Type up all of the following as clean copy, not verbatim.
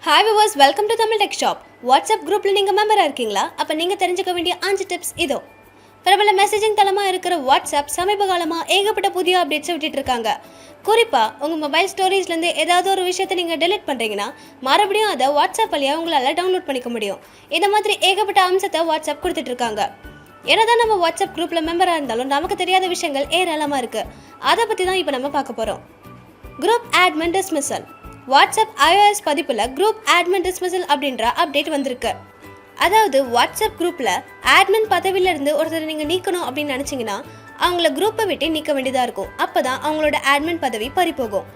Hi viewers, welcome to Tamil Tech Shop. WhatsApp குரூப்ல நீங்க மெம்பரா இருக்கீங்களா? அப்ப நீங்க தெரிஞ்சுக்க வேண்டிய 5 டிப்ஸ் இதோ. பிரபல மெசேஜிங் தளமா இருக்கிற WhatsApp சமீப காலமா ஏகப்பட்ட புதிய அப்டேட்ஸ் விட்டுட்டு இருக்காங்க. குறிப்பா உங்க மொபைல் ஸ்டோரேஜ்ல இருந்து ஏதாவது ஒரு விஷயத்தை நீங்க டெலீட் பண்றீங்கன்னா மறுபடியும் அதை WhatsApp வழியா உங்களால டவுன்லோட் பண்ணிக்க முடியும். இந்த மாதிரி ஏகப்பட்ட அம்சத்தை WhatsApp கொடுத்துட்டு இருக்காங்க. என்னதான் நம்ம WhatsApp குரூப்ல மெம்பரா இருந்தாலும் நமக்கு தெரியாத விஷயங்கள் ஏராளமா இருக்கு. அதை பத்தி தான் இப்போ நம்ம பார்க்க போறோம். Group admin dismissal. WhatsApp iOS பதிப்பில் குரூப் அட்மின் டிஸ்மிஸல் அப்படின்ற அப்டேட் வந்திருக்கு. அதாவது வாட்ஸ்அப் குரூப்பில் அட்மின் பதவியிலிருந்து ஒருத்தர் நீங்கள் நீக்கணும் அப்படின்னு நினச்சிங்கன்னா அவங்கள குரூப்பை விட்டு நீக்க வேண்டியதாக இருக்கும். அப்போ தான் அவங்களோட அட்மின் பதவி பறிப்போகும்.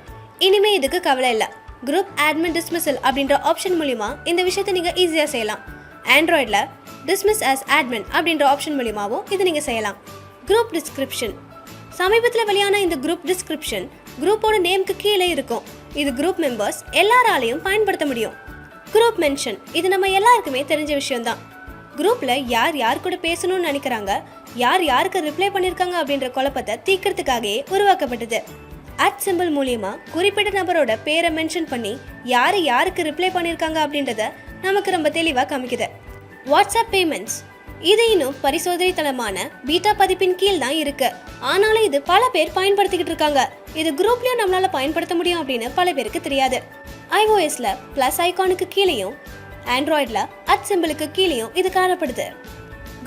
இனிமேல் இதுக்கு கவலை இல்லை. குரூப் அட்மின் டிஸ்மிஸல் அப்படின்ற ஆப்ஷன் மூலிமா இந்த விஷயத்தை நீங்கள் ஈஸியாக செய்யலாம். ஆண்ட்ராய்டில் டிஸ்மிஸ் ஆஸ் அட்மின் அப்படின்ற ஆப்ஷன் மூலிமாவும் இது நீங்கள் செய்யலாம். Group description. சமீபத்தில் வெளியான இந்த குரூப் டிஸ்கிரிப்ஷன் குரூப்போட நேமுக்கு கீழே இருக்கும். இது குரூப் மெம்பர்ஸ் எல்லாராலையும் பயன்படுத்த முடியும். Group mention. இது நம்ம எல்லாருக்குமே தெரிஞ்ச விஷயம்தான். குரூப்ல யார் யார் கூட பேசணும்னு நினைக்கிறாங்க, யார் யாருக்கு ரிப்ளை பண்ணியிருக்காங்க அப்படின்ற குழப்பத்தை தீர்க்கறதுக்காகவே உருவாக்கப்பட்டது. அட் சிம்பிள் மூலியமா குறிப்பிட்ட நபரோட பேரை மென்ஷன் பண்ணி யார் யாருக்கு ரிப்ளை பண்ணியிருக்காங்க அப்படின்றத நமக்கு ரொம்ப தெளிவாக காமிக்குது. WhatsApp payments. இது இன்னும் பரிசோதனை தளமான பீட்டா பதிப்பின் கீழ் தான் இருக்கு. ஆனாலும் இது பல பேர் பயன்படுத்திக்கிட்டு இருக்காங்க. இது குரூப்லயும் நம்மளால பயன்படுத்த முடியும் அப்படின்னு பல பேருக்கு தெரியாது. iOSல பிளஸ் ஐகானுக்கு கீழேயும் ஆண்ட்ராய்டில் அட் சிம்பிளுக்கு கீழேயும் இது காணப்படுது.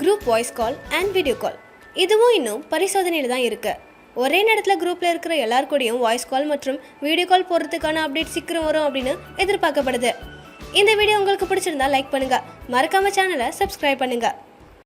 Group voice call and video call. இதுவும் இன்னும் பரிசோதனையில் தான் இருக்கு. ஒரே நேரத்தில் குரூப்ல இருக்கிற எல்லார் கூடயும் வாய்ஸ் கால் மற்றும் வீடியோ கால் போடுறதுக்கான அப்டேட் சீக்கிரம் வரும் அப்படின்னு எதிர்பார்க்கப்படுது. இந்த வீடியோ உங்களுக்கு பிடிச்சிருந்தா லைக் பண்ணுங்க, மறக்காம சேனலை சப்ஸ்கிரைப் பண்ணுங்க.